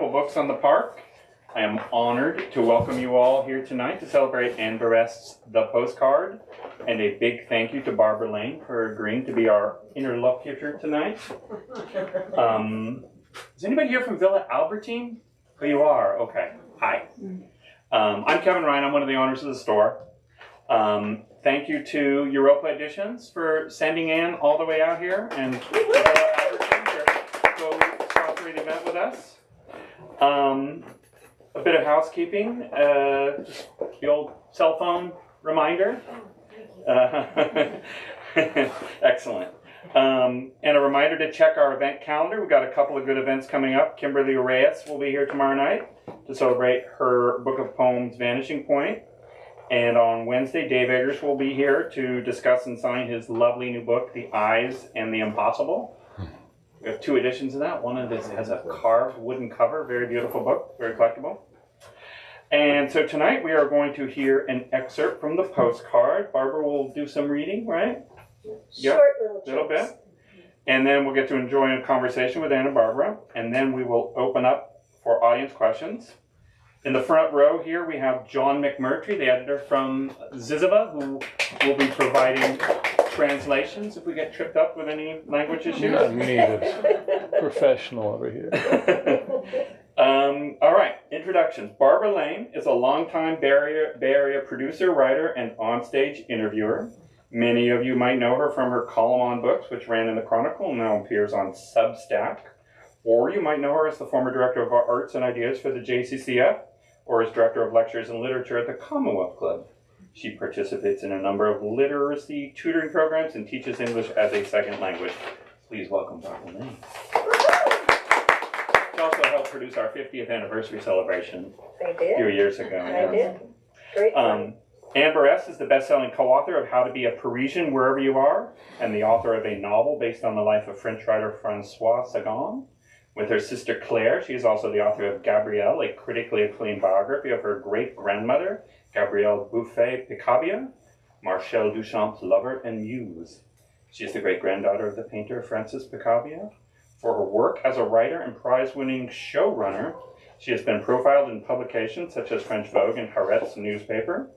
couple books on the park. I am honored to welcome you all here tonight to celebrate Anne Berest's The Postcard, and a big thank you to Barbara Lane for agreeing to be our interlocutor tonight. Is anybody here from Villa Albertine? Oh, you are? Okay. Hi. I'm Kevin Ryan. I'm one of the owners of the store. Thank you to Europa Editions for sending Anne all the way out here and Villa Albertine to go sponsoring the event with us. A bit of housekeeping, just the old cell phone reminder. Excellent. And a reminder to check our event calendar. We've got a couple of good events coming up. Kimberly Reyes will be here tomorrow night to celebrate her book of poems, Vanishing Point. And on Wednesday, Dave Eggers will be here to discuss and sign his lovely new book, The Eyes and the Impossible. We have two editions of that. One of this has a carved wooden cover, very beautiful book, very collectible. And so tonight we are going to hear an excerpt from the postcard. Barbara will do some reading, right? Short little bit. And then we'll get to enjoy a conversation with Anne and Barbara. And then we will open up for audience questions. In the front row here we have John McMurtry, the editor from Ziziva, who will be providing translations if we get tripped up with any language issues. Not needed. Professional over here. All right, introductions. Barbara Lane is a longtime Bay Area producer, writer, and onstage interviewer. Many of you might know her from her column on books, which ran in the Chronicle and now appears on Substack. Or you might know her as the former director of arts and ideas for the JCCF, or as director of lectures and literature at the Commonwealth Club. She participates in a number of literacy tutoring programs and teaches English as a second language. Please welcome Barbara Lane. She also helped produce our 50th anniversary celebration a few years ago. I did. Great fun. Anne Berest is the best-selling co-author of How to Be a Parisian Wherever You Are, and the author of a novel based on the life of French writer François Sagan. With her sister Claire, she is also the author of Gabrielle, a critically acclaimed biography of her great-grandmother, Gabrielle Buffet-Picabia, Marcel Duchamp's lover and muse. She is the great-granddaughter of the painter Francis Picabia. For her work as a writer and prize-winning showrunner, she has been profiled in publications such as French Vogue and Haaretz newspaper.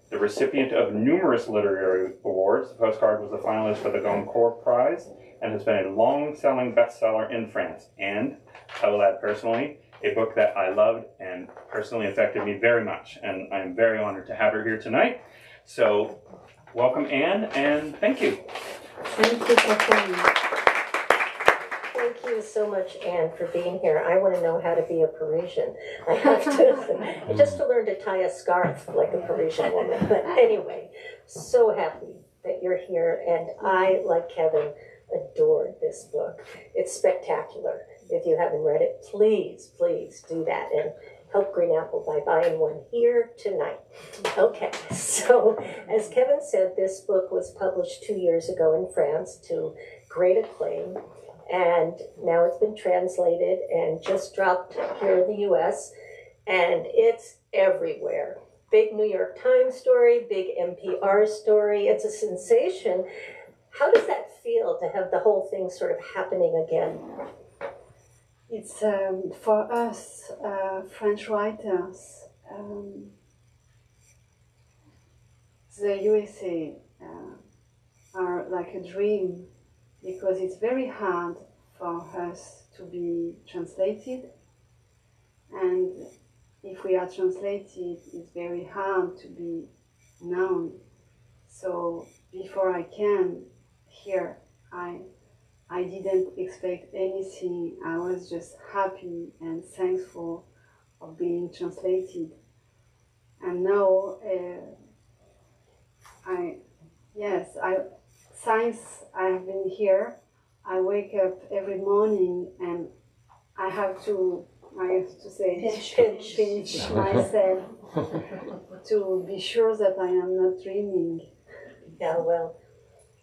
The recipient of numerous literary awards, the postcard was a finalist for the Goncourt Prize and has been a long-selling bestseller in France. And, I will add personally, a book that I loved and personally affected me very much. And I'm very honored to have her here tonight. So, welcome Anne, and thank you. Thank you for coming. Thank you so much, Anne, for being here. I want to know how to be a Parisian. I have to, just to learn to tie a scarf like a Parisian woman. But anyway, so happy that you're here. And I, like Kevin, adored this book. It's spectacular. If you haven't read it, please, please do that and help Green Apple by buying one here tonight. Okay, so as Kevin said, this book was published 2 years ago in France to great acclaim, and now it's been translated and just dropped here in the US, and it's everywhere. Big New York Times story, big NPR story. It's a sensation. How does that feel to have the whole thing sort of happening again? It's for us French writers, the USA are like a dream, because it's very hard for us to be translated, and if we are translated, it's very hard to be known. So before I came here, I didn't expect anything. I was just happy and thankful of being translated. And now, since I have been here, I wake up every morning and I have to pinch myself to be sure that I am not dreaming. Yeah, well,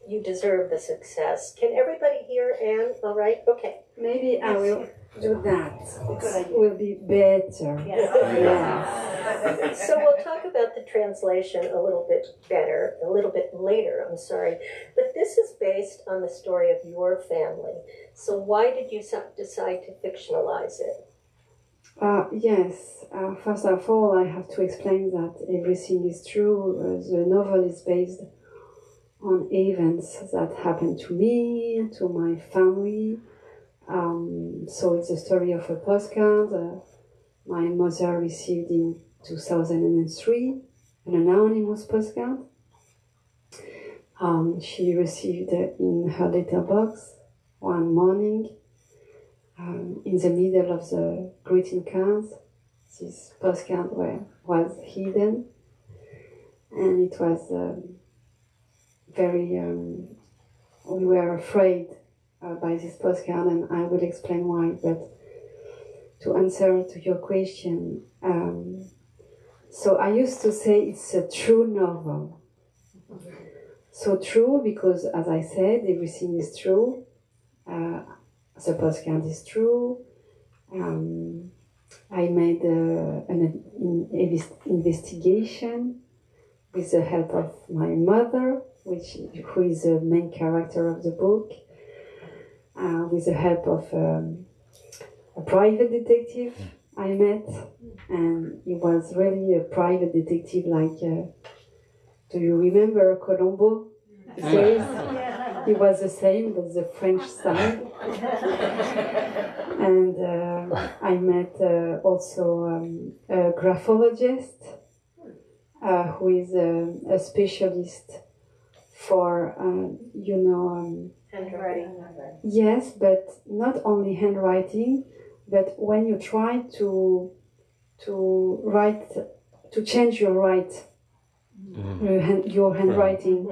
you deserve the success. Can everybody hear Anne? All right? Okay. Maybe I will do that. It will be better. Yes. So we'll talk about the translation a little bit later, I'm sorry. But this is based on the story of your family. So why did you decide to fictionalize it? Yes. First of all, I have to explain that everything is true. The novel is based on events that happened to me, to my family. So it's a story of a postcard my mother received in 2003, an anonymous postcard. She received in her letterbox one morning. In the middle of the greeting cards, this postcard was hidden, and it was very. We were afraid by this postcard, and I will explain why. But to answer to your question, so I used to say it's a true novel. So true because, as I said, everything is true. The postcard is true. I made an investigation with the help of my mother, who is the main character of the book, with the help of a private detective I met, and he was really a private detective like, do you remember Colombo series? He was the same, but the French side. And I met also a graphologist who is a specialist for, Handwriting. yes, but not only handwriting, but when you try to write, to change your your handwriting.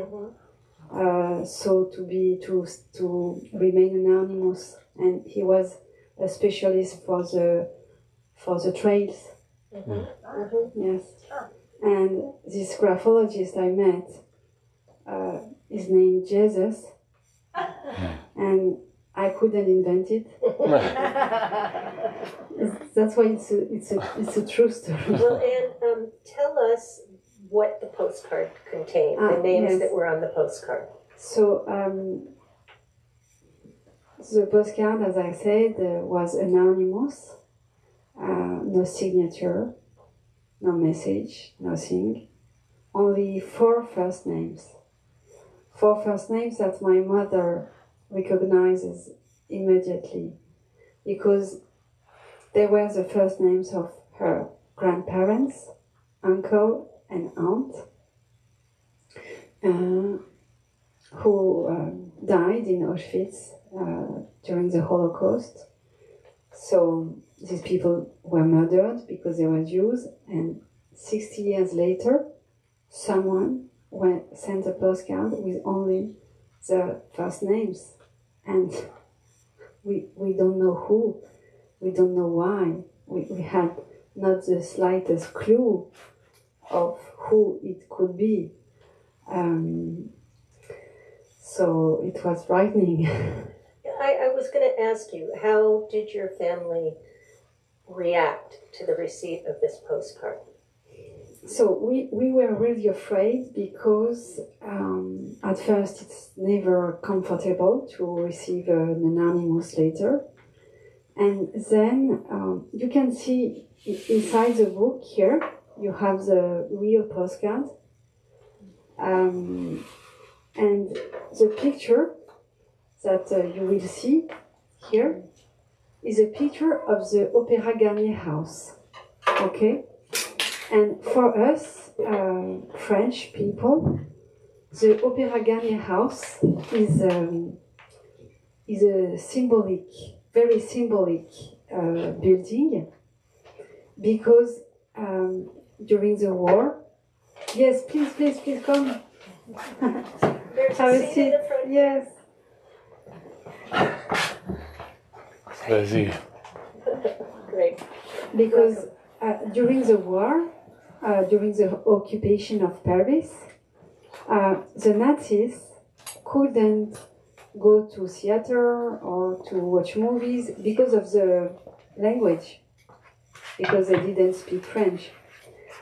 So to remain anonymous, and he was a specialist for the trails. Yes, and this graphologist I met is named Jesus, and I couldn't invent it. That's why it's a true story. Well, and tell us what the postcard contained, the names yes. that were on the postcard. So the postcard, as I said, was anonymous, no signature, no message, nothing. Only 4 first names. 4 first names that my mother recognizes immediately, because they were the first names of her grandparents, uncle, and aunt, who died in Auschwitz during the Holocaust. So these people were murdered because they were Jews, and 60 years later, someone sent a postcard with only the first names, and we don't know who, we don't know why, we had not the slightest clue of who it could be. So it was frightening. I was going to ask you, how did your family react to the receipt of this postcard? So we were really afraid because at first it's never comfortable to receive an anonymous letter. And then you can see inside the book here, you have the real postcard. And the picture that you will see here is a picture of the Opéra Garnier house. Okay? And for us, French people, the Opéra Garnier house is a symbolic, very symbolic building, because during the war, yes, please come. There's Have a a seat seat. in the front. Yes. Vas-y. Great. Because during the war, during the occupation of Paris, the Nazis couldn't go to theater or to watch movies because of the language, because they didn't speak French.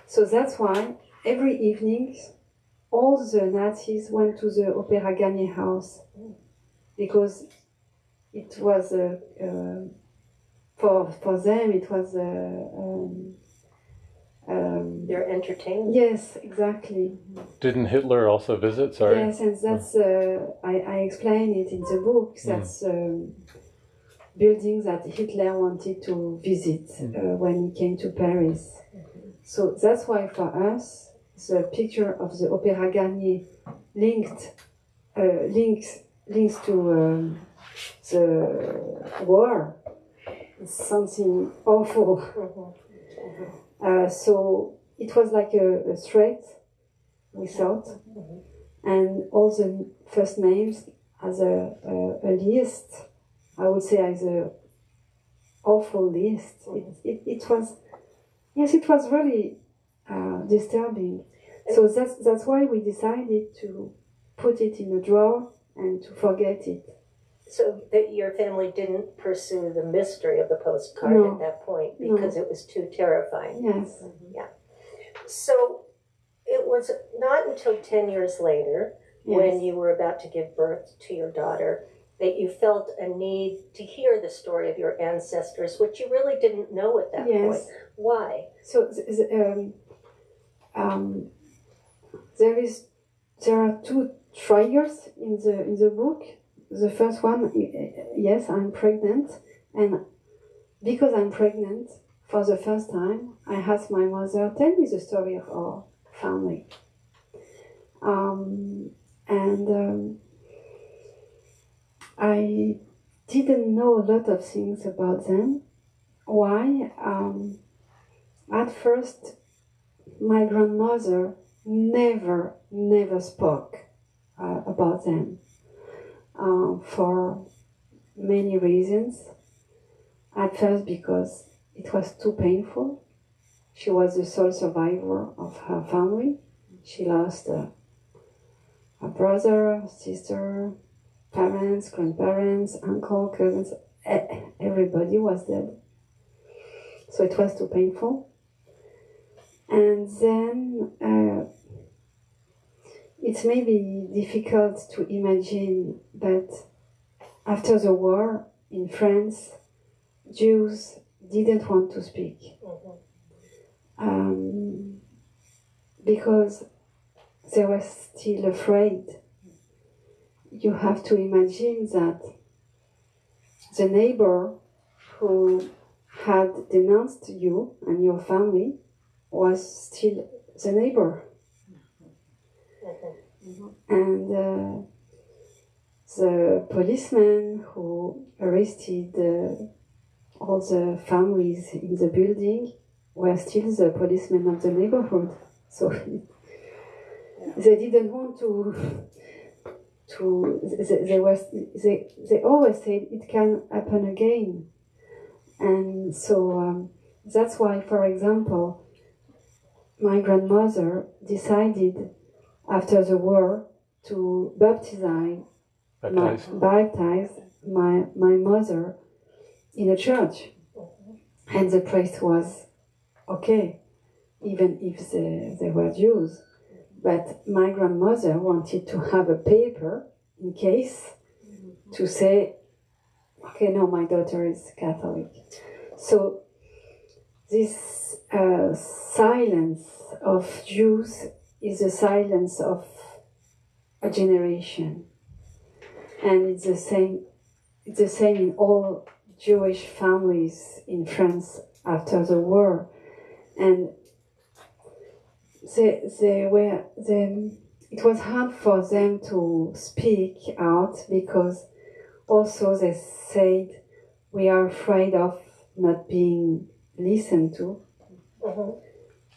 So that's why every evening all the Nazis went to the Opéra Garnier house, because it was for them it was They're entertainment. yes, exactly. Didn't Hitler also visit? Sorry. Yes, and that's I explain it in the book. That's buildings that Hitler wanted to visit when he came to Paris. So that's why for us the picture of the Opéra Garnier links to the war. It's something awful. So it was like a threat, we thought, and all the first names as a list, I would say as a awful list. It was, yes, it was really disturbing. So that's why we decided to put it in a drawer and to forget it. So that your family didn't pursue the mystery of the postcard No. at that point because it was too terrifying. Yes. So it was not until 10 years later, when you were about to give birth to your daughter, that you felt a need to hear the story of your ancestors, which you really didn't know at that point. Why? So there are two triggers in the book. The first one, yes, I'm pregnant, and because I'm pregnant, for the first time, I asked my mother, tell me the story of our family. I didn't know a lot of things about them. Why? At first, my grandmother never spoke about them. For many reasons. At first, because it was too painful. She was the sole survivor of her family. She lost a brother, sister, parents, grandparents, uncle, cousins. Everybody was dead. So it was too painful. And then it may be difficult to imagine that after the war in France, Jews didn't want to speak. Because they were still afraid. You have to imagine that the neighbor who had denounced you and your family was still the neighbor. And the policeman who arrested all the families in the building were still the policemen of the neighborhood. So they didn't want they always said it can happen again. And so that's why, for example, my grandmother decided after the war to baptize my mother in a church. And the priest was okay, even if they were Jews. But my grandmother wanted to have a paper in case to say, okay, no, my daughter is Catholic. So this silence of Jews is the silence of a generation. And it's the same in all Jewish families in France after the war. And it was hard for them to speak out because also they said, we are afraid of not being listened to.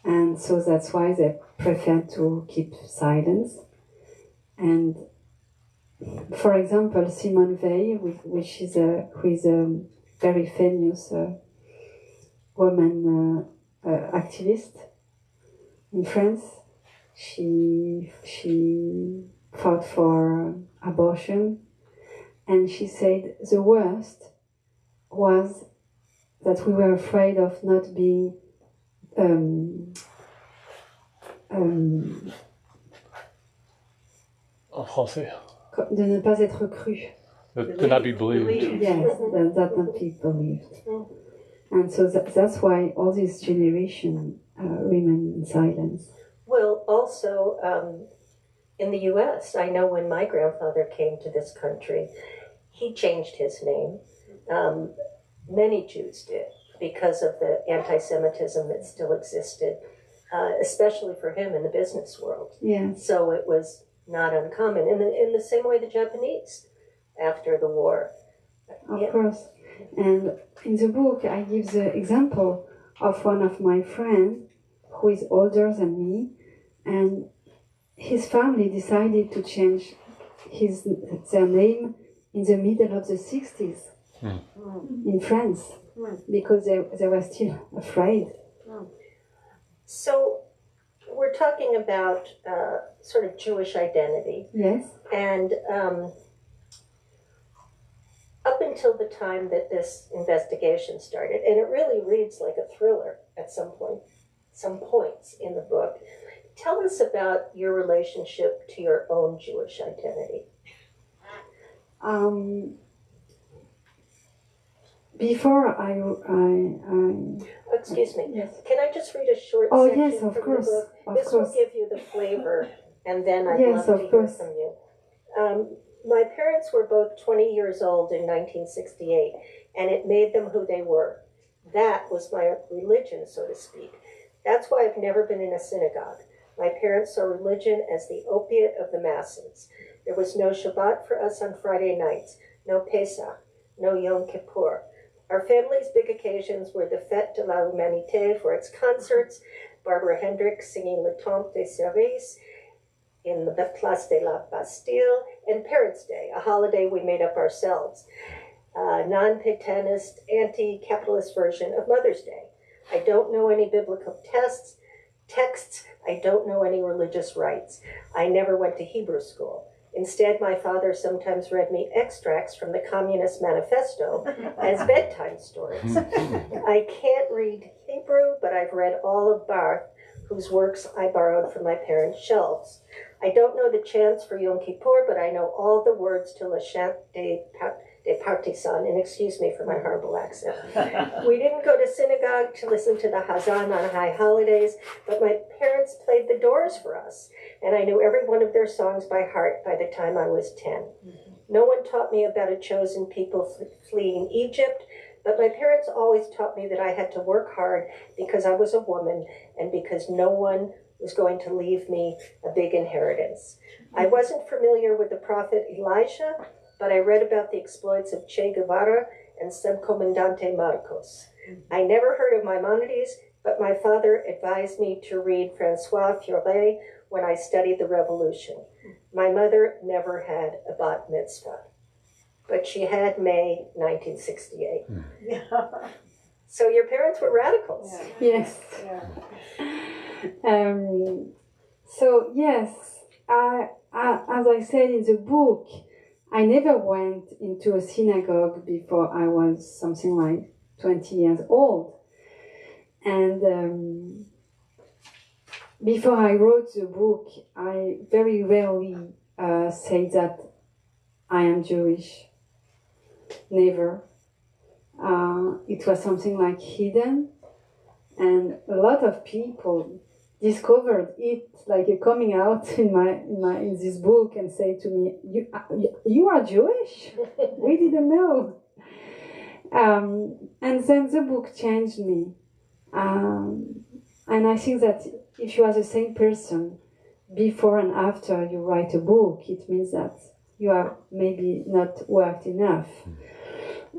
And so that's why they prefer to keep silence. And for example, Simone Weil, who is a very famous woman activist in France, she fought for abortion, and she said the worst was that we were afraid of not being En français. de ne pas être cru. To not be believed. Yes, that not be believed. And so that's why all this generation remain in silence. Well, also in the U.S., I know when my grandfather came to this country, he changed his name. Many Jews did because of the anti-Semitism that still existed, especially for him in the business world. Yes. So it was not uncommon. In the same way the Japanese after the war. Of course. And in the book, I give the example of one of my friends who is older than me, and his family decided to change their name in the middle of the 60s in France because they were still afraid. So we're talking about sort of Jewish identity. Yes. And up until the time that this investigation started, and it really reads like a thriller at some points in the book, tell us about your relationship to your own Jewish identity. Before I Excuse me. Yes. Can I just read a short Oh, section yes, of from course, the book? of This course. will give you the flavor, and then I'd Yes, love to of hear course. from you. My parents were both 20 years old in 1968, and it made them who they were. That was my religion, so to speak. That's why I've never been in a synagogue. My parents saw religion as the opiate of the masses. There was no Shabbat for us on Friday nights, no Pesach, no Yom Kippur. Our family's big occasions were the Fête de la Humanité for its concerts, Barbara Hendricks singing Le Temps des Cerises in the Place de la Bastille, and Parents' Day, a holiday we made up ourselves, a non-paganist, anti-capitalist version of Mother's Day. I don't know any biblical texts. I don't know any religious rites. I never went to Hebrew school. Instead, my father sometimes read me extracts from the Communist Manifesto as bedtime stories. I can't read Hebrew, but I've read all of Barth, whose works I borrowed from my parents' shelves. I don't know the chants for Yom Kippur, but I know all the words to Le Chant des Partisans, and excuse me for my horrible accent. We didn't go to synagogue to listen to the Hazan on high holidays, but my parents played the Doors for us, and I knew every one of their songs by heart by the time I was 10. No one taught me about a chosen people fleeing Egypt, but my parents always taught me that I had to work hard because I was a woman and because no one was going to leave me a big inheritance. I wasn't familiar with the prophet Elisha, but I read about the exploits of Che Guevara and Subcomandante Marcos. I never heard of Maimonides, but my father advised me to read Francois Furet when I studied the revolution. My mother never had a bat mitzvah, but she had May 1968. So your parents were radicals. Yes. So yes, as I said in the book, I never went into a synagogue before I was something like 20 years old. And before I wrote the book, I very rarely say that I am Jewish. Never. It was something like hidden. And a lot of people discovered it like a coming out in this book and say to me, you are Jewish? We didn't know. And then the book changed me. And I think that if you are the same person before and after you write a book, it means that you have maybe not worked enough.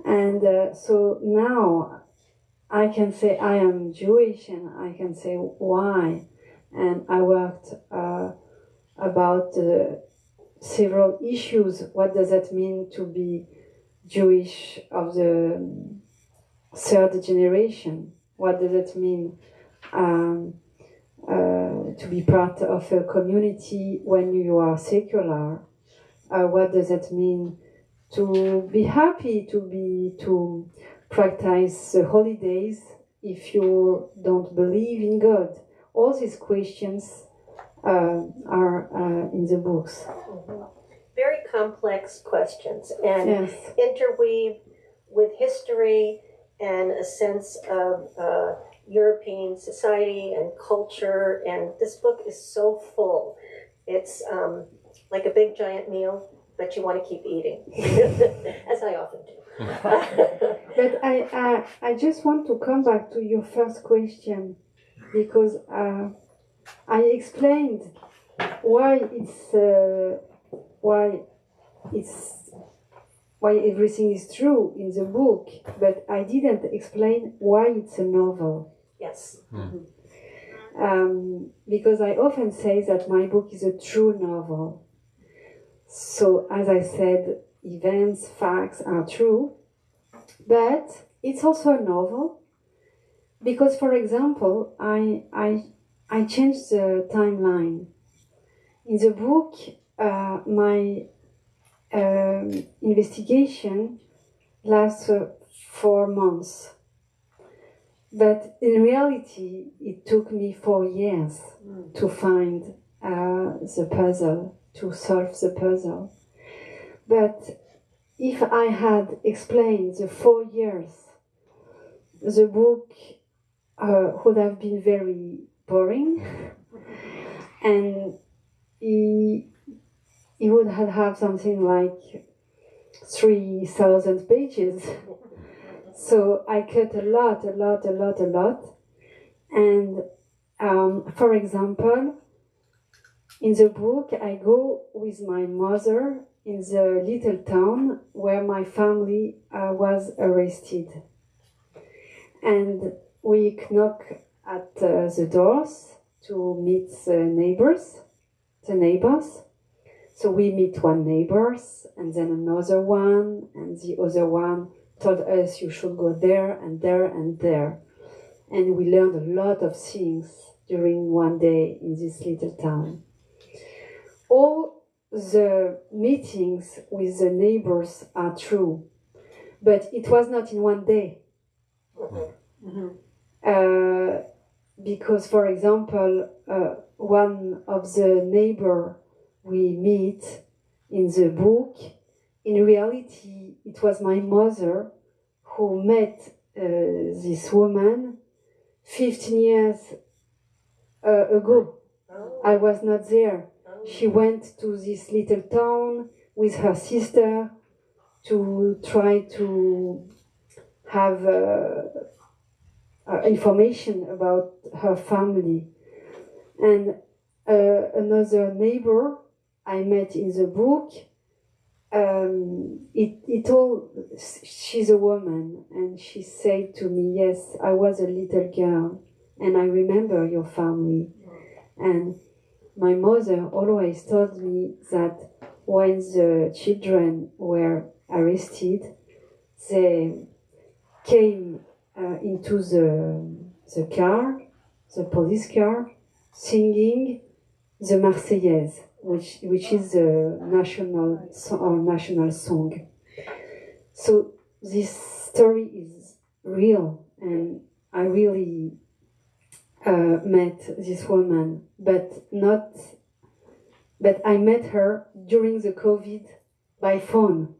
And so now I can say I am Jewish, and I can say why. And I worked about several issues. What does that mean to be Jewish of the third generation? What does it mean to be part of a community when you are secular? What does it mean to be happy, to practice the holidays if you don't believe in God? All these questions are in the books. Mm-hmm. Very complex questions and yes. interweave with history and a sense of European society and culture. And this book is so full. It's like a big giant meal, but you want to keep eating, as I often do. But I just want to come back to your first question, because I explained why everything is true in the book, but I didn't explain why it's a novel. Yes. Because I often say that my book is a true novel. So, as I said, events, facts are true, but it's also a novel because, for example, I changed the timeline. In the book, my investigation lasts 4 months. But in reality, it took me 4 years to find the puzzle, to solve the puzzle. But if I had explained the 4 years, the book would have been very boring, and it would have something like 3,000 pages. So I cut a lot. And for example, in the book, I go with my mother in the little town where my family was arrested. And we knock at the doors to meet the neighbors. So we meet one neighbor, and then another one, and the other one told us you should go there and there and there. And we learned a lot of things during one day in this little town. All the meetings with the neighbors are true, but it was not in one day. Because, for example, one of the neighbors we meet in the book, in reality, it was my mother who met this woman 15 years ago. I was not there. She went to this little town with her sister to try to have information about her family. And another neighbor I met in the book, she's a woman, and she said to me, yes, I was a little girl, and I remember your family. And my mother always told me that when the children were arrested, they came into the car, the police car, singing the Marseillaise, which is the national song. So this story is real, and I really met this woman, but I met her during the COVID by phone,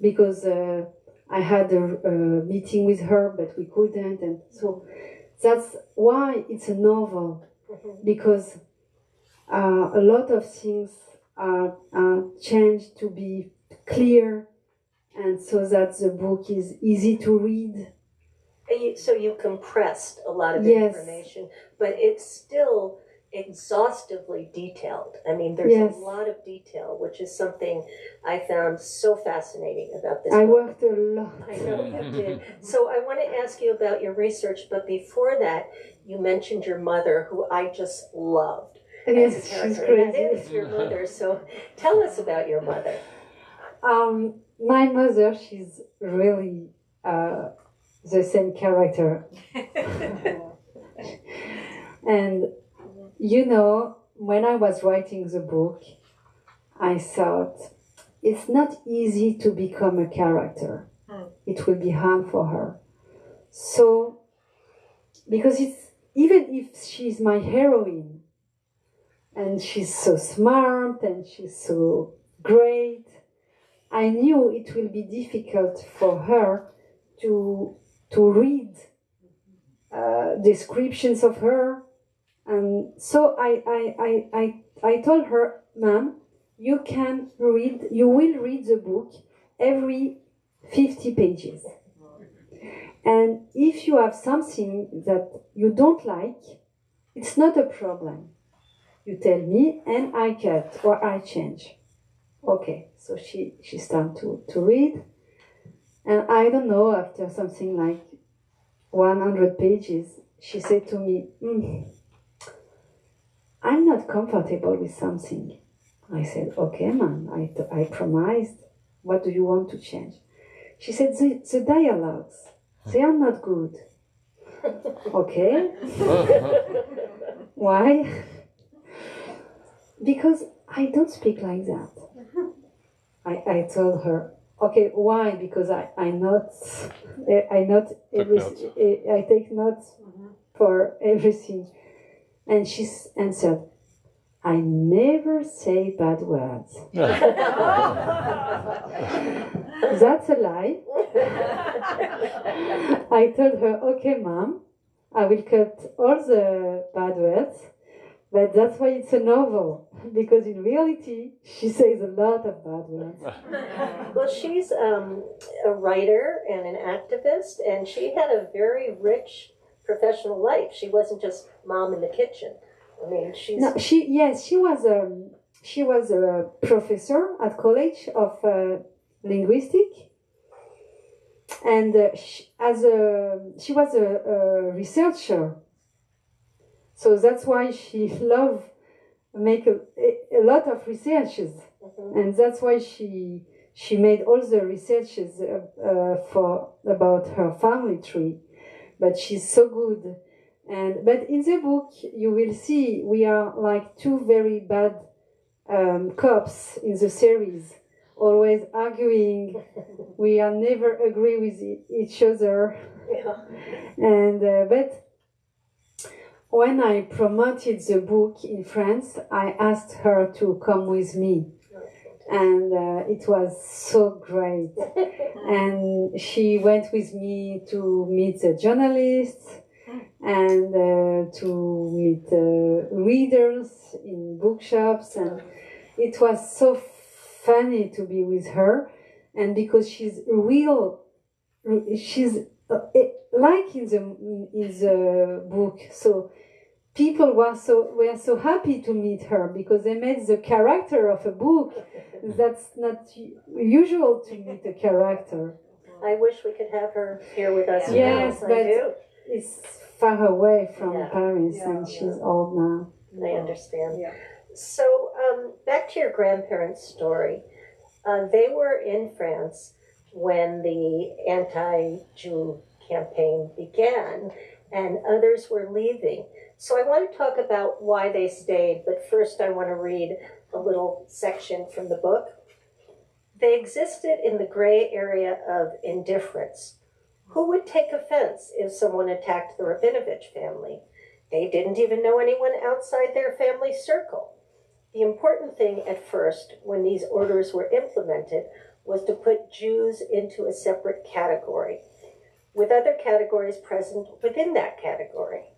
because I had a meeting with her, but we couldn't, and so that's why it's a novel, because a lot of things are changed to be clear, and so that the book is easy to read. So you compressed a lot of Yes. information, but it's still exhaustively detailed. I mean, there's Yes. a lot of detail, which is something I found so fascinating about this I book. worked a lot. I know you did. So I want to ask you about your research, but before that, you mentioned your mother, who I just loved. Yes, as a she's character. And crazy. that is your mother. So tell us about your mother. My mother, she's really the same character. And you know, when I was writing the book, I thought it's not easy to become a character. It will be hard for her. So, because even if she's my heroine, and she's so smart and she's so great, I knew it will be difficult for her to read descriptions of her. And so I told her, Ma'am, you will read the book every 50 pages. And if you have something that you don't like, it's not a problem. You tell me and I cut or I change. Okay, so she started to read. And I don't know, after something like 100 pages, she said to me, I'm not comfortable with something. I said, okay, ma'am, I promised. What do you want to change? She said, the dialogues, they are not good. Okay. Why? Because I don't speak like that. I told her, okay, why? Because I take notes for everything. And she answered, I never say bad words. That's a lie. I told her, okay, ma'am, I will cut all the bad words, but that's why it's a novel, because in reality, she says a lot of bad words. Well, she's a writer and an activist, and she had a very rich professional life. She wasn't just mom in the kitchen. I mean, she's... No, she was a professor at college of linguistics, and she was a researcher. So that's why she loved make a lot of researches, and that's why she made all the researches about her family tree. But she's so good. But in the book, you will see we are like two very bad cops in the series, always arguing. We are never agree with each other. Yeah. And but when I promoted the book in France, I asked her to come with me. And it was so great. And she went with me to meet the journalists and to meet readers in bookshops. And it was so funny to be with her. And because she's like in the book. So people were so happy to meet her because they made the character of a book. That's not usual to meet a character. I wish we could have her here with us. Yes, now. but I do. it's far away from Paris, Yeah, and she's old now. I understand. Yeah. So, back to your grandparents' story. They were in France when the anti-Jew campaign began, and others were leaving. So I want to talk about why they stayed, but first I want to read a little section from the book. They existed in the gray area of indifference. Who would take offense if someone attacked the Rabinovich family? They didn't even know anyone outside their family circle. The important thing at first, when these orders were implemented, was to put Jews into a separate category, with other categories present within that category.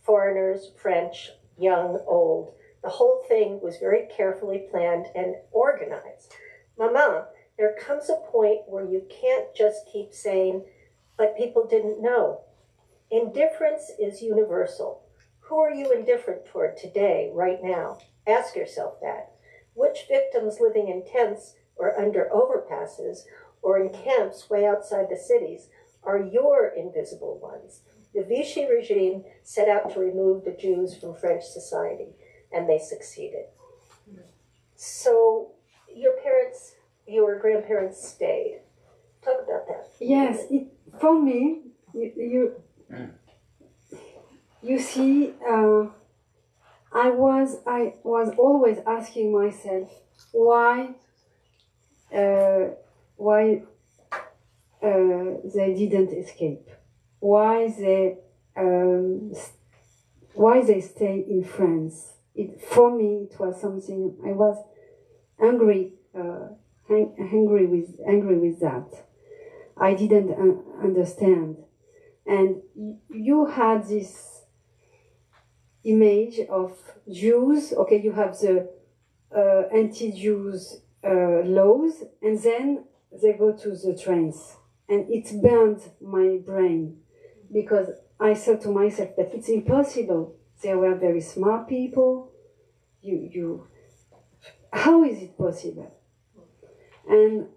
Foreigners, French, young, old. The whole thing was very carefully planned and organized. Mama, there comes a point where you can't just keep saying, but people didn't know. Indifference is universal. Who are you indifferent toward today, right now? Ask yourself that. Which victims living in tents or under overpasses or in camps way outside the cities are your invisible ones? The Vichy regime set out to remove the Jews from French society, and they succeeded. So your grandparents stayed. Talk about that. Yes, for me, you see, I was always asking myself why they didn't escape, why they stay in France. For me, it was something I was angry with that. I didn't understand. And you had this image of Jews. Okay, you have the anti-Jews laws, and then they go to the trains, and it burned my brain because I said to myself that it's impossible. They were very smart people. How is it possible? And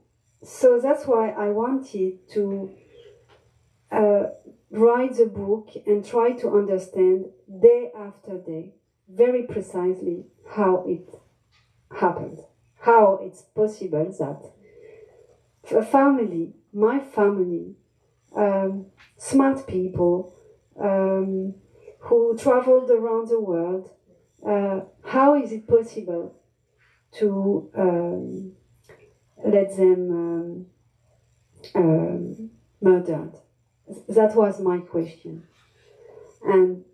so that's why I wanted to write the book and try to understand day after day, very precisely, how it happened, how it's possible that a family, my family, smart people who traveled around the world, how is it possible to let them murdered? That was my question. And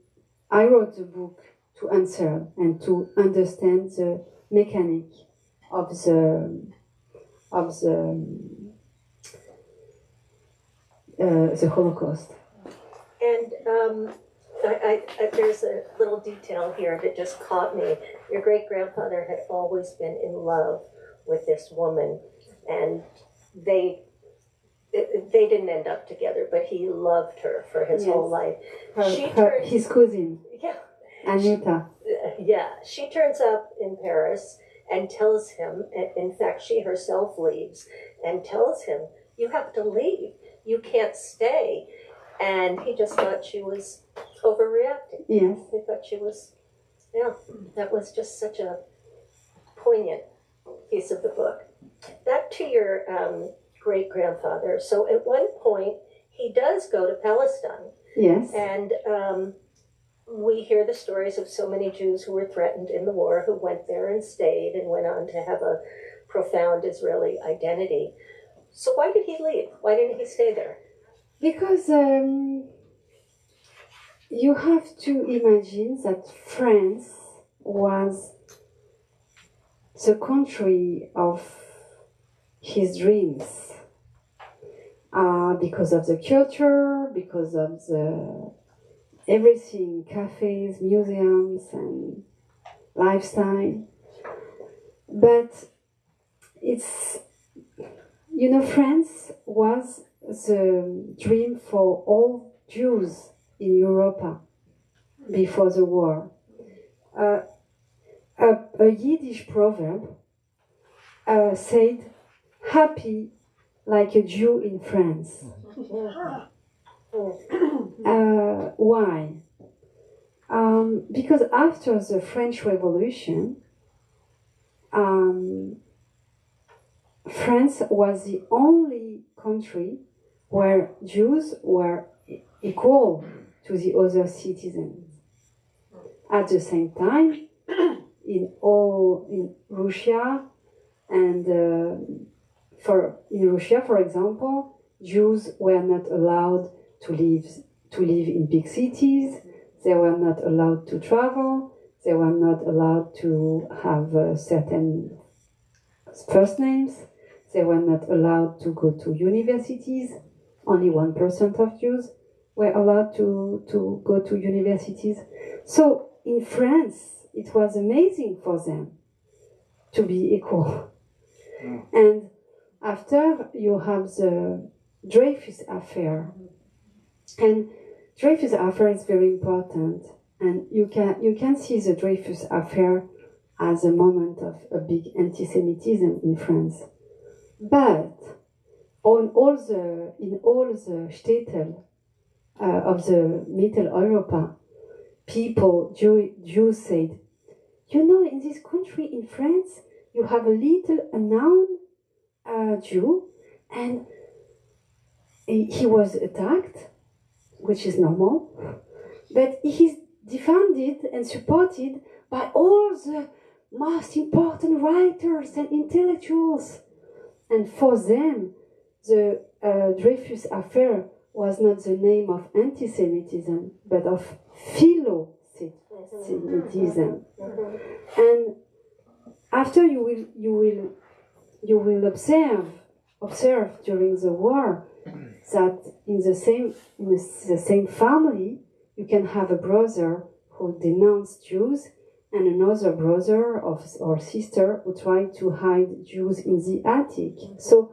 I wrote the book to answer and to understand the mechanic of the Holocaust. And there's a little detail here that just caught me. Your great-grandfather had always been in love with this woman, and they didn't end up together, but he loved her for his whole life. His cousin, yeah, Anita. She turns up in Paris and tells him, in fact, she herself leaves and tells him, you have to leave. You can't stay. And he just thought she was overreacting. Yes. He thought she was, that was just such a poignant piece of the book. Back to your great-grandfather. So at one point, he does go to Palestine. Yes. And we hear the stories of so many Jews who were threatened in the war who went there and stayed and went on to have a profound Israeli identity. So why did he leave? Why didn't he stay there? Because you have to imagine that France was the country of his dreams. Because of the culture, because of the everything, cafes, museums, and lifestyle. But it's, France was the dream for all Jews in Europa before the war. A Yiddish proverb said, happy like a Jew in France. Why? Because after the French Revolution, France was the only country where Jews were equal to the other citizens. At the same time, in Russia and in Russia, for example, Jews were not allowed to live in big cities. They were not allowed to travel. They were not allowed to have certain first names. They were not allowed to go to universities. Only 1% of Jews were allowed to go to universities. So in France, it was amazing for them to be equal. And after, you have the Dreyfus affair. And Dreyfus affair is very important. And you can see the Dreyfus affair as a moment of a big anti-Semitism in France. But in all the Städte of the Middle Europa, Jews said, in this country, in France, you have a little unknown Jew, and he was attacked, which is normal, but he's defended and supported by all the most important writers and intellectuals. And for them, the Dreyfus affair was not the name of anti-Semitism, but of philo-Semitism. And after you will observe during the war that in the same family, you can have a brother who denounced Jews and another brother or sister who tried to hide Jews in the attic. So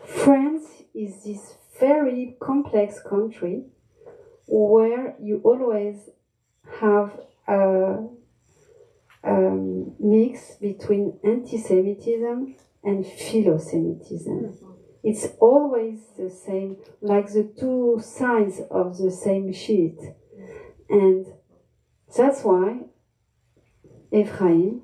France is this very complex country where you always have a mix between anti-Semitism and philo-Semitism. It's always the same, like the two sides of the same sheet. And that's why Ephraim,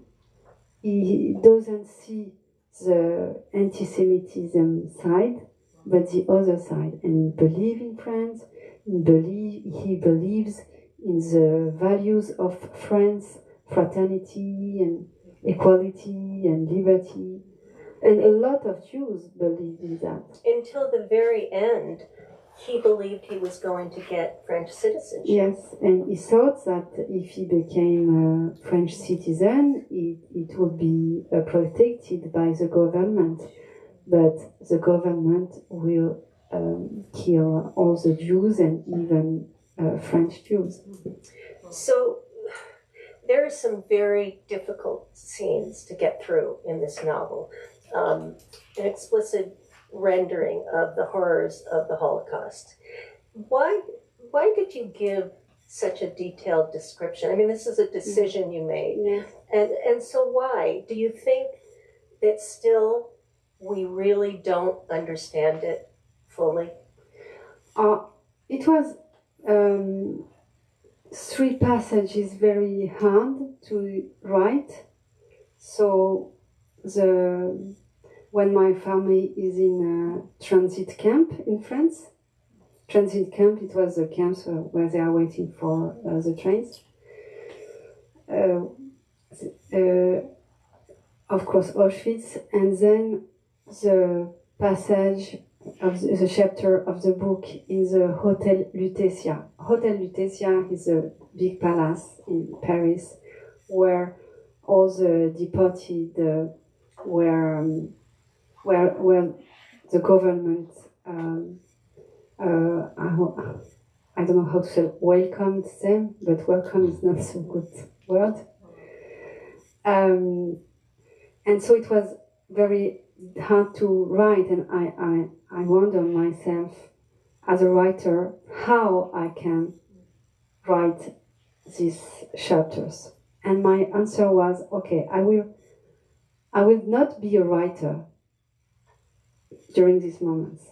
he doesn't see the anti-Semitism side, but the other side. And he believes in France, he believes in the values of France, fraternity and equality and liberty. And a lot of Jews believe in that. Until the very end, he believed he was going to get French citizenship. Yes, and he thought that if he became a French citizen, it would be protected by the government. But the government will kill all the Jews and even French Jews. So there are some very difficult scenes to get through in this novel. An explicit rendering of the horrors of the Holocaust. Why did you give such a detailed description? I mean, this is a decision you made. Yes. And so why? Do you think that still we really don't understand it fully? It was 3 passages very hard to write. So when my family is in a transit camp in France, transit camp, it was the camps where they are waiting for the trains. Of course, Auschwitz, and then the passage of the chapter of the book in the Hotel Lutetia. Hotel Lutetia is a big palace in Paris where all the deported were the government I don't know how to say welcomed them, but welcome is not so good word. And so it was very hard to write, and I wonder myself as a writer how I can write these chapters. And my answer was, okay, I will not be a writer during these moments.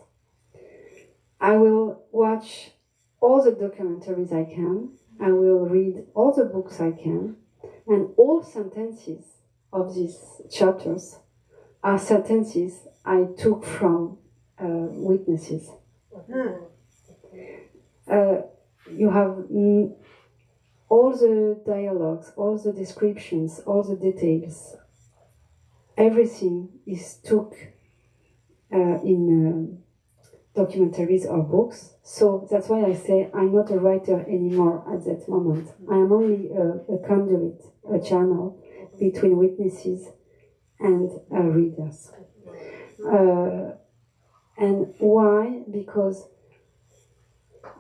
I will watch all the documentaries I can. I will read all the books I can. And all sentences of these chapters are sentences I took from witnesses. You have all the dialogues, all the descriptions, all the details. Everything is took in documentaries or books. So that's why I say I'm not a writer anymore at that moment. I am only a conduit, a channel between witnesses and readers. And why? Because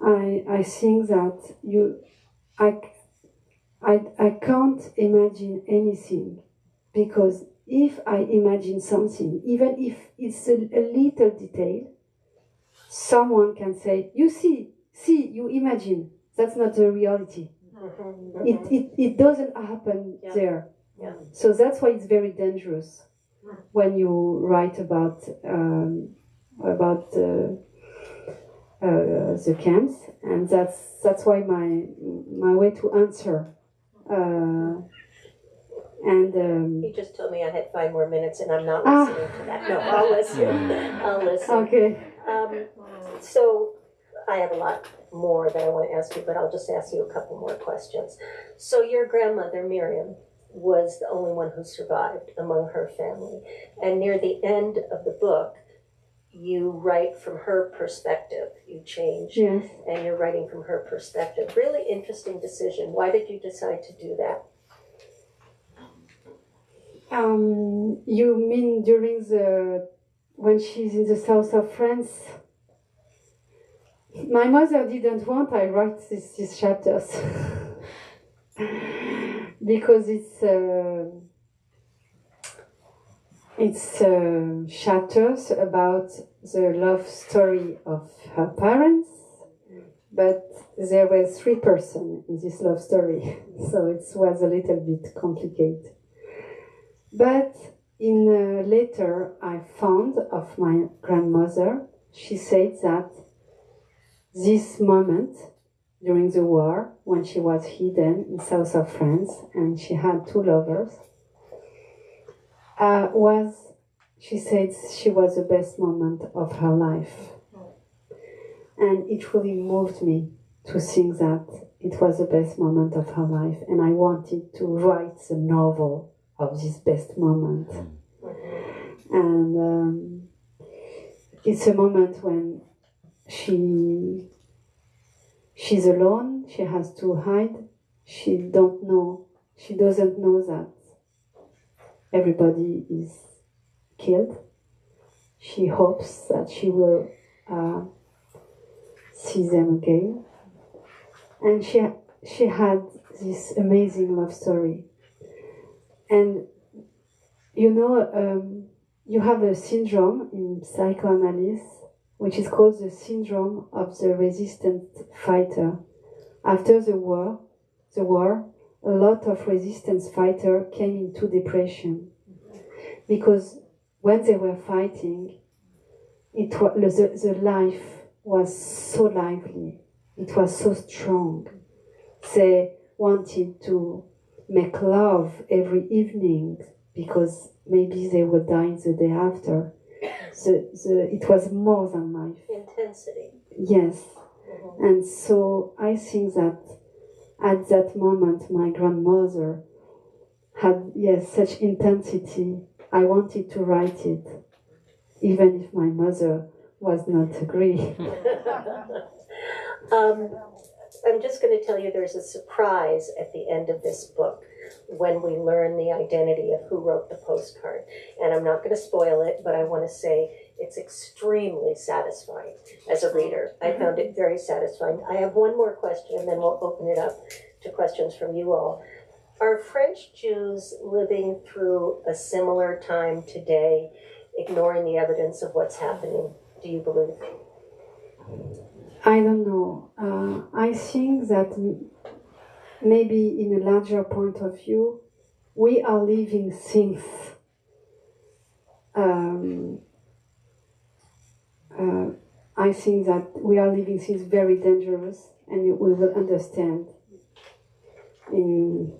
I think that I can't imagine anything, because if I imagine something, even if it's a little detail, someone can say, you see, you imagine. That's not the reality. It doesn't happen there. Yeah. So that's why it's very dangerous when you write about the camps, and that's why my way to answer. He just told me I had 5 more minutes, and I'm not listening to that. No, I'll listen. I'll listen. Okay. So I have a lot more that I want to ask you, but I'll just ask you a couple more questions. So your grandmother, Miriam, was the only one who survived among her family. And near the end of the book, you write from her perspective. You change, Yes. and you're writing from her perspective. Really interesting decision. Why did you decide to do that? You mean during when she's in the south of France? My mother didn't want I write these chapters because it's chapters about the love story of her parents, but there were 3 persons in this love story, so it was a little bit complicated. But in a letter I found of my grandmother, she said that this moment during the war, when she was hidden in south of France and she had 2 lovers, she said she was the best moment of her life. And it really moved me to think that it was the best moment of her life, and I wanted to write the novel of this best moment. And it's a moment when she's alone, she has to hide, she doesn't know that everybody is killed. She hopes that she will see them again. And she had this amazing love story. And you have a syndrome in psychoanalysis which is called the syndrome of the resistant fighter. After the war, a lot of resistance fighters came into depression because when they were fighting, the life was so lively, it was so strong. They wanted to make love every evening because maybe they would die the day after. It was more than life. Intensity. Yes. And so I think that at that moment my grandmother had such intensity. I wanted to write it, even if my mother was not agree. I'm just going to tell you there's a surprise at the end of this book when we learn the identity of who wrote the postcard. And I'm not going to spoil it, but I want to say it's extremely satisfying as a reader. I found it very satisfying. I have one more question, and then we'll open it up to questions from you all. Are French Jews living through a similar time today, ignoring the evidence of what's happening, do you believe? I don't know. I think that maybe in a larger point of view, we are living things I think that we are living things very dangerous, and we will understand in,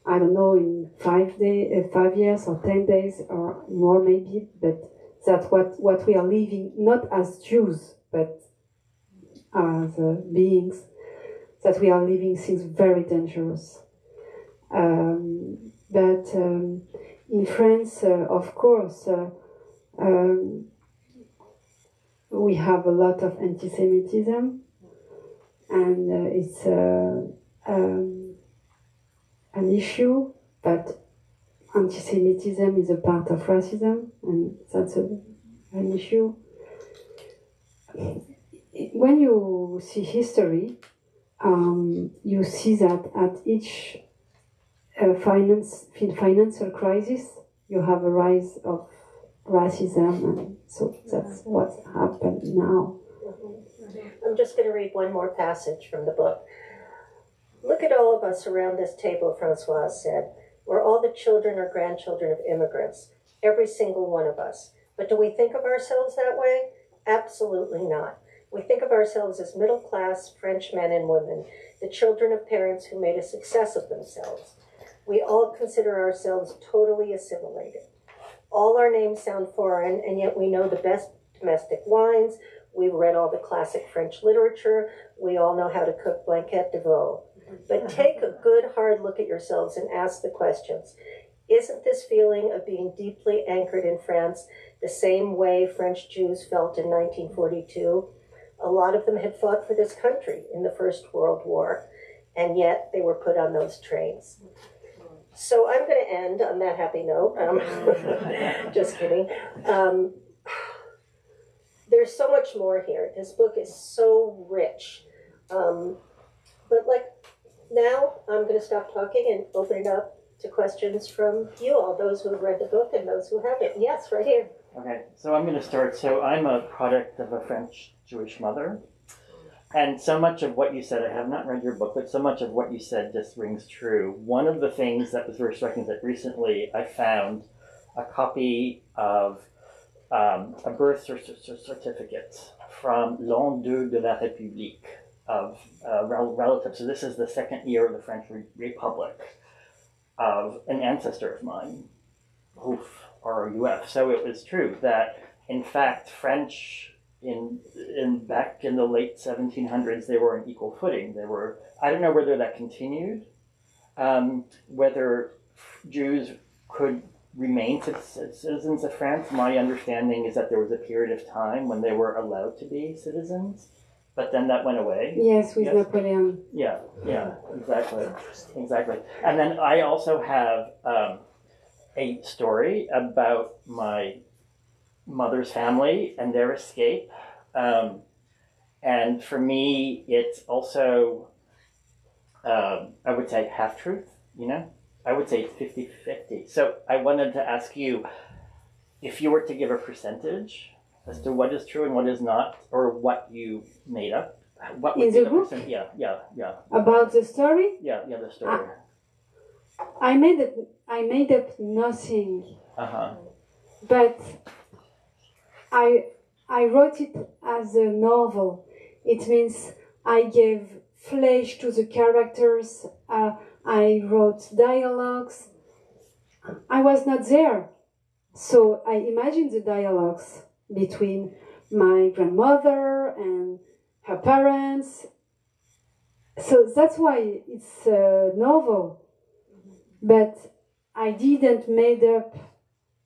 I don't know, in 5 years or 10 days or more maybe, but that what we are living, not as Jews, but as beings, that we are living things very dangerous. But in France, of course, we have a lot of anti-Semitism, and it's an issue, but anti-Semitism is a part of racism, and that's an issue. When you see history, you see that at each financial crisis, you have a rise of racism, and so that's what happened now. I'm just going to read one more passage from the book. Look at all of us around this table, Francoise said. We're all the children or grandchildren of immigrants, every single one of us. But do we think of ourselves that way? Absolutely not. We think of ourselves as middle-class French men and women, the children of parents who made a success of themselves. We all consider ourselves totally assimilated. All our names sound foreign, and yet we know the best domestic wines. We've read all the classic French literature. We all know how to cook blanquette de veau. But take a good hard look at yourselves and ask the questions. Isn't this feeling of being deeply anchored in France the same way French Jews felt in 1942? A lot of them had fought for this country in the First World War, and yet they were put on those trains. So I'm going to end on that happy note. Just kidding. there's so much more here. This book is so rich. But like now, I'm going to stop talking and open it up to questions from you all, those who have read the book and those who haven't. Yes, right here. Okay, so I'm going to start. So I'm a product of a French Jewish mother. And so much of what you said, I have not read your book, but so much of what you said just rings true. One of the things that was very striking is that recently I found a copy of a birth certificate from l'an 2 de la République of relatives. So this is the second year of the French Republic of an ancestor of mine, Ruf, R-O-U-F. So it was true that, in fact, French back in the late 1700s, they were on equal footing. They were, I don't know whether that continued, whether Jews could remain citizens of France. My understanding is that there was a period of time when they were allowed to be citizens, but then that went away. Yes, with Napoleon. Yeah, exactly. And then I also have a story about my mother's family and their escape. And for me, it's also, I would say, half-truth, you know? I would say it's 50-50. So I wanted to ask you, if you were to give a percentage as to what is true and what is not, or what you made up, what would In be the the book? percent? Yeah. About the story? Yeah, the story. I made up nothing, Uh-huh. but I wrote it as a novel. It means I gave flesh to the characters. I wrote dialogues. I was not there, so I imagined the dialogues between my grandmother and her parents. So that's why it's a novel. But I didn't make up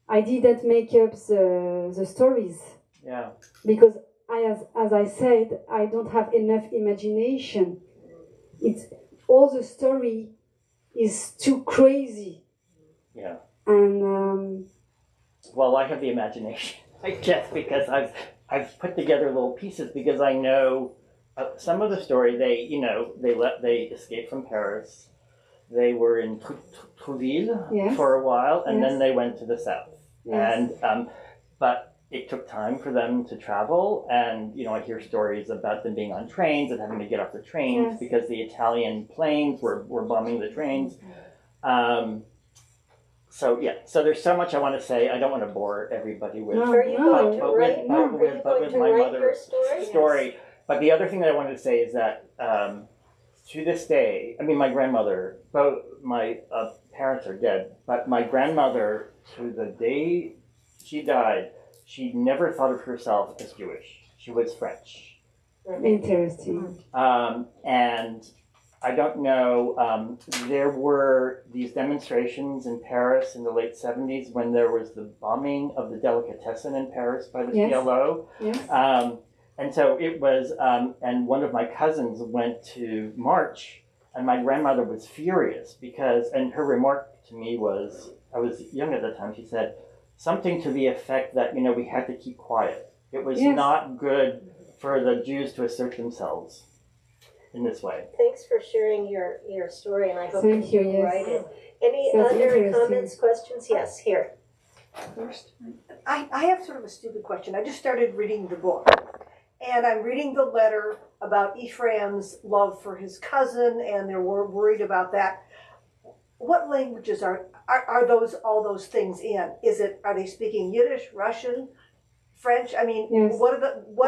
the stories. Yeah. Because as I said, I don't have enough imagination. It's all the story is too crazy. Yeah. And Well, I have the imagination, I guess, because I've put together little pieces because I know some of the story. They escaped from Paris. They were in Trouville Yes. for a while, and Yes. then they went to the south. Yes. And but it took time for them to travel, and I hear stories about them being on trains and having to get off the trains Yes. because the Italian planes were bombing the trains. So there's so much I want to say. I don't want to bore everybody with. No. Are you going to But write? with- Are you but going with to my write mother's your story. But the other thing that I wanted to say is that to this day, I mean, my grandmother, both my parents are dead, but my grandmother, to the day she died, she never thought of herself as Jewish. She was French. interesting. And I don't know, there were these demonstrations in Paris in the late 70s when there was the bombing of the delicatessen in Paris by the Yes. PLO. Yes. And so it was, and one of my cousins went to march, and my grandmother was furious because, and her remark to me was, I was young at the time, she said, something to the effect that, we had to keep quiet. It was Yes. not good for the Jews to assert themselves in this way. Thanks for sharing your story, and I hope Thank you you, yes. write it. Any That's other interesting. comments, questions? Yes, here. First, I have sort of a stupid question. I just started reading the book, and I'm reading the letter about Ephraim's love for his cousin, and they're worried about that. What languages are those, all those things in? Are they speaking Yiddish, Russian, French? I mean, Yes. what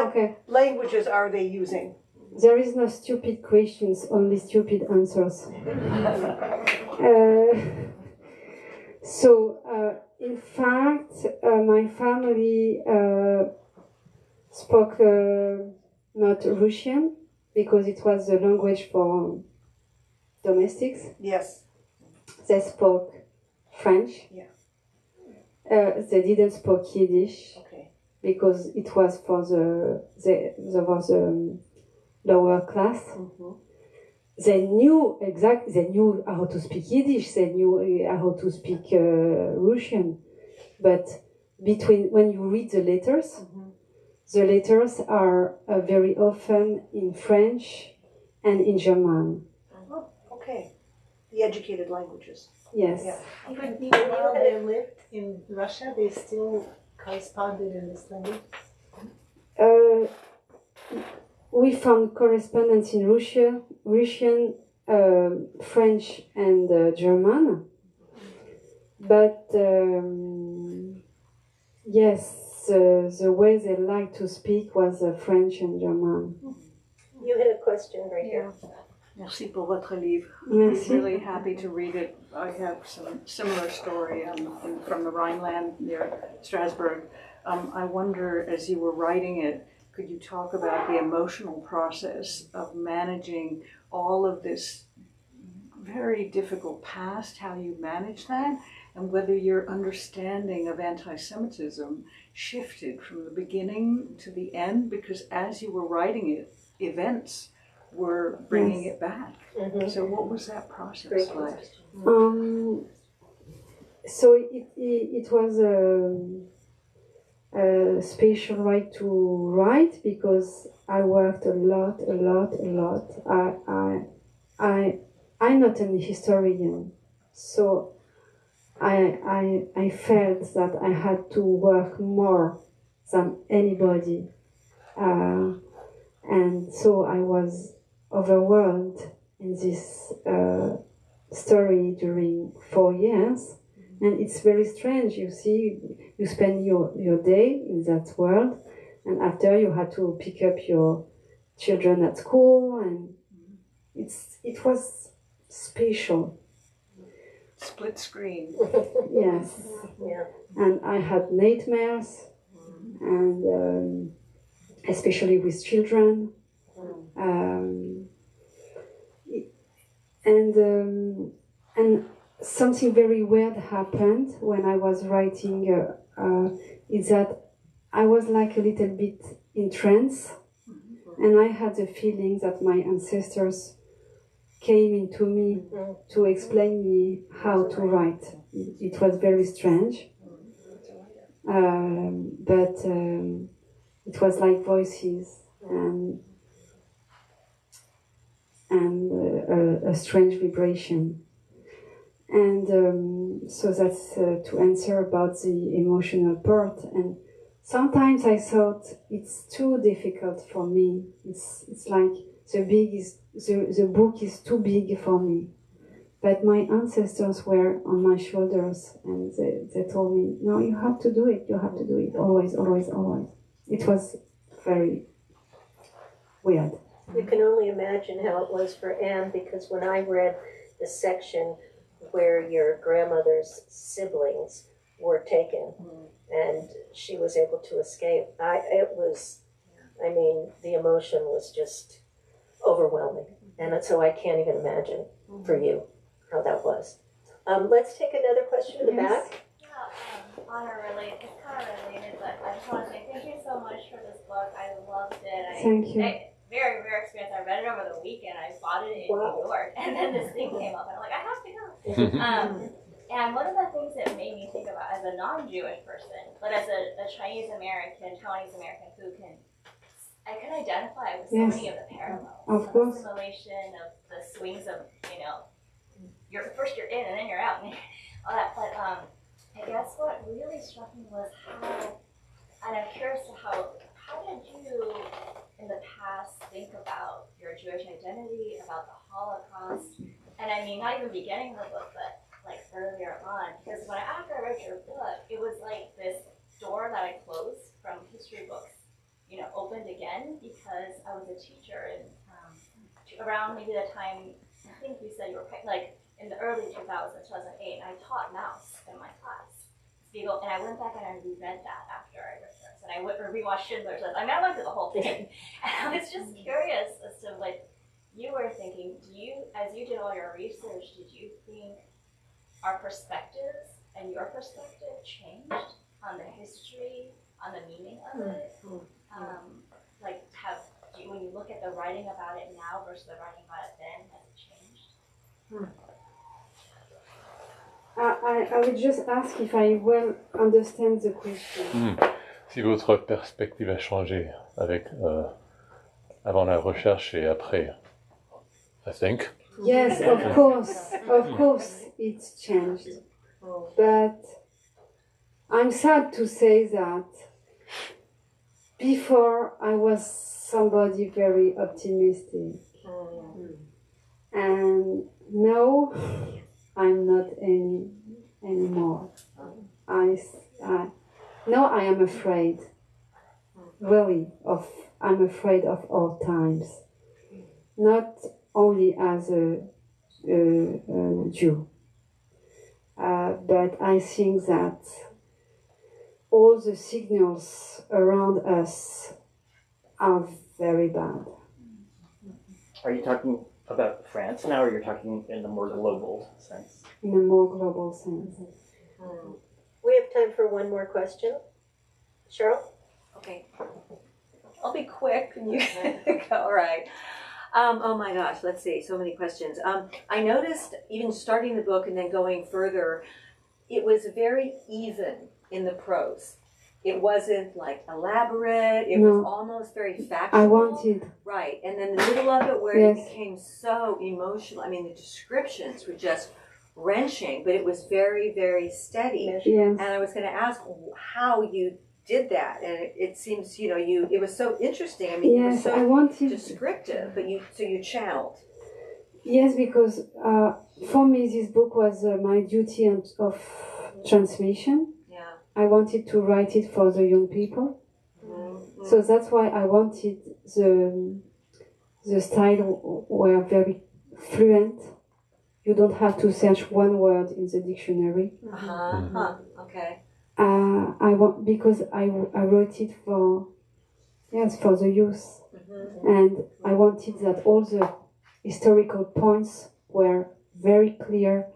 Okay. languages are they using? There is no stupid questions, only stupid answers. In fact, my family spoke not Russian because it was the language for domestics. Yes. They spoke French. Yeah. They didn't speak Yiddish Okay. because it was for the lower class. Mm-hmm. They knew how to speak Yiddish. They knew how to speak Russian, but when you read the letters, the letters are very often in French and in German. Oh, okay. The educated languages. Yes. Yeah. Even while they lived in Russia, they still corresponded in this language. We found correspondence in Russian, French, and German. But yes, the way they like to speak was French and German. You had a question right here. Merci pour votre livre. Merci. I'm really happy to read it. I have some similar story from the Rhineland near Strasbourg. I wonder, as you were writing it, could you talk about the emotional process of managing all of this very difficult past, how you manage that, and whether your understanding of anti-Semitism shifted from the beginning to the end? Because as you were writing it, events were bringing it back. Mm-hmm. So what was that process Great like? question. So it was a special right to write because I worked a lot. I'm not an historian, so I felt that I had to work more than anybody, and so I was overwhelmed in this story during 4 years. And it's very strange, you see, you spend your day in that world, and after you had to pick up your children at school, and it was special. Split screen. Yes. Yeah. And I had nightmares, and especially with children. And something very weird happened when I was writing, is that I was like a little bit in trance, and I had the feeling that my ancestors came into me to explain me how to write. It was very strange, but it was like voices and a strange vibration. And so that's to answer about the emotional part. And sometimes I thought it's too difficult for me. It's like the book is too big for me. But my ancestors were on my shoulders, and they told me, no, you have to do it. You have to do it always. It was very weird. You can only imagine how it was for Anne, because when I read the section where your grandmother's siblings were taken and she was able to escape, the emotion was just overwhelming. And so I can't even imagine for you how that was. Let's take another question in the back. Yeah, it's kind of related, but I just want to say thank you so much for this book. I loved it. Thank you. Very rare experience. I read it over the weekend. I bought it in New York, and then this thing came up, and I'm like, I have to go. And one of the things that made me think about, as a non-Jewish person, but as a Chinese American, Taiwanese American I can identify with so many of the parallels. Of course. Assimilation, of the swings of, you're in and then you're out, and all that. But I guess what really struck me was how, and I'm curious to how did you in the past think about your Jewish identity, about the Holocaust? And I mean, not even beginning of the book, but like earlier on, because after I read your book, it was like this door that I closed from history books, opened again, because I was a teacher and around maybe the time, I think you said you were like in the early 2000s, 2008, and I taught Mouse in my class. And I went back and I reread that after I read this, and I rewatched Schindler's List. I went through the whole thing, and I was just curious as to what you were thinking. As you did all your research, did you think our perspectives and your perspective changed on the history, on the meaning of it? When you look at the writing about it now versus the writing about it then, has it changed? I would just ask if I well understand the question. si votre perspective a changé avec avant la recherche et après, I think. Yes, of course it's changed. But I'm sad to say that before I was somebody very optimistic. And now I'm not anymore. Now I am afraid, really, I'm afraid of all times. Not only as a Jew, but I think that all the signals around us are very bad. Are you talking about France now, or you're talking in a more global sense? In a more global sense. We have time for one more question. Cheryl? Okay. I'll be quick and you can go. All right. Oh my gosh, let's see, so many questions. I noticed, even starting the book and then going further, it was very even in the prose. It wasn't like elaborate, it was almost very factual. I wanted. Right, and then the middle of it where it became so emotional, I mean the descriptions were just wrenching, but it was very, very steady. Yes. And I was going to ask how you did that, and it seems, you know, it was so interesting. I mean, you were so descriptive, but you channeled. Yes, because for me this book was my duty of transmission. Yeah. I wanted to write it for the young people. Mm-hmm. So that's why I wanted the style were very fluent. You don't have to search one word in the dictionary. Okay. Because I wrote it for the youth, and I wanted that all the historical points were very clear.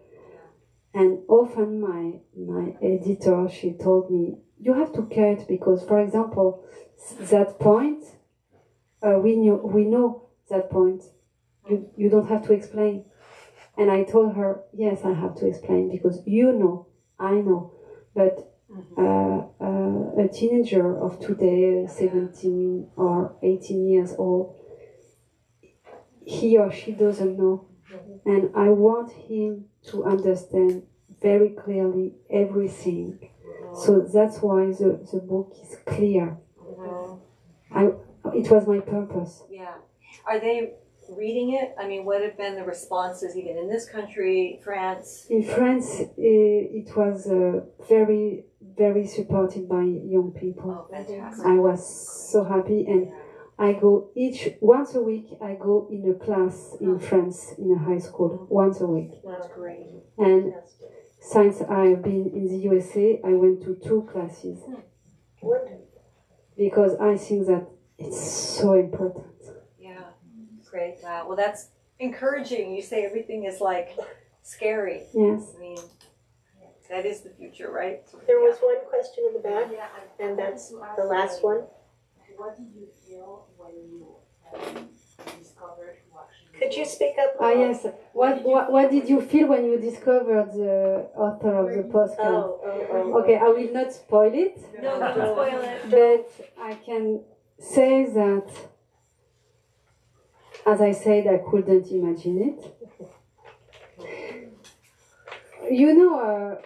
And often my editor, she told me, you have to cut because, for example, that point, we know that point. You don't have to explain. And I told her, yes, I have to explain because you know, I know, but a teenager of today, 17 or 18 years old, he or she doesn't know. And I want him to understand very clearly everything. So that's why the book is clear. It was my purpose. Yeah. Are they reading it? I mean, what have been the responses even in this country, France? In France, it was very, very supported by young people. Oh, fantastic. I was so happy, and I go once a week. I go in a class in France in a high school once a week. That's great. And since I've been in the USA, I went to 2 classes because I think that it's so important. Yeah, great. Wow. Well, that's encouraging. You say everything is like scary. Yes. I mean, that is the future, right? There was one question in the back, and that's the last one. What did you feel when you discovered who actually... Could you speak up? Yes. What did you feel when you discovered the author of the postcard? Okay, I will not spoil it. No, don't spoil it. But I can say that, as I said, I couldn't imagine it. You know,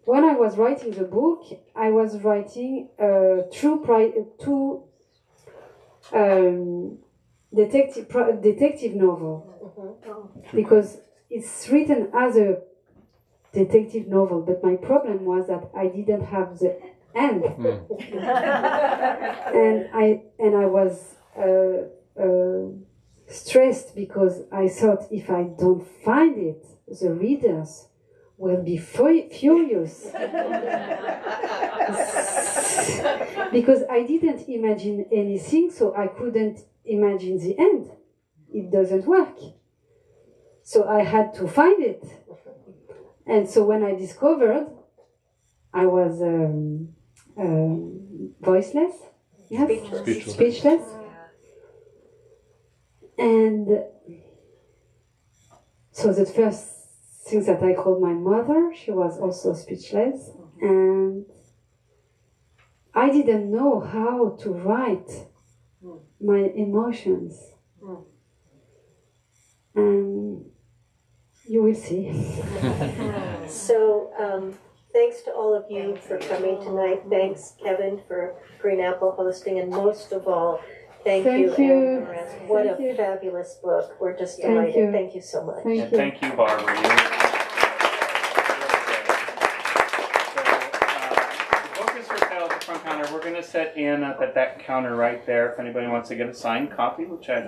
when I was writing the book, I was writing two detective novel, because it's written as a detective novel, but my problem was that I didn't have the end. and I was stressed because I thought if I don't find it, the readers will be furious. Because I didn't imagine anything, so I couldn't imagine the end. It doesn't work. So I had to find it. And so when I discovered, I was voiceless, yes? Speechless. And so the first thing that I called my mother, she was also speechless. And I didn't know how to write my emotions. And you will see. So, thanks to all of you for coming tonight. Thanks, Kevin, for Green Apple hosting, and most of all, thank you, Anne Berest. What Thank a you. fabulous book. We're just Thank delighted. you. Thank you so much. Thank And you. thank you, Barbara. So, the book is for sale at the front counter. We're going to set Anne up at that counter right there if anybody wants to get a signed copy, which I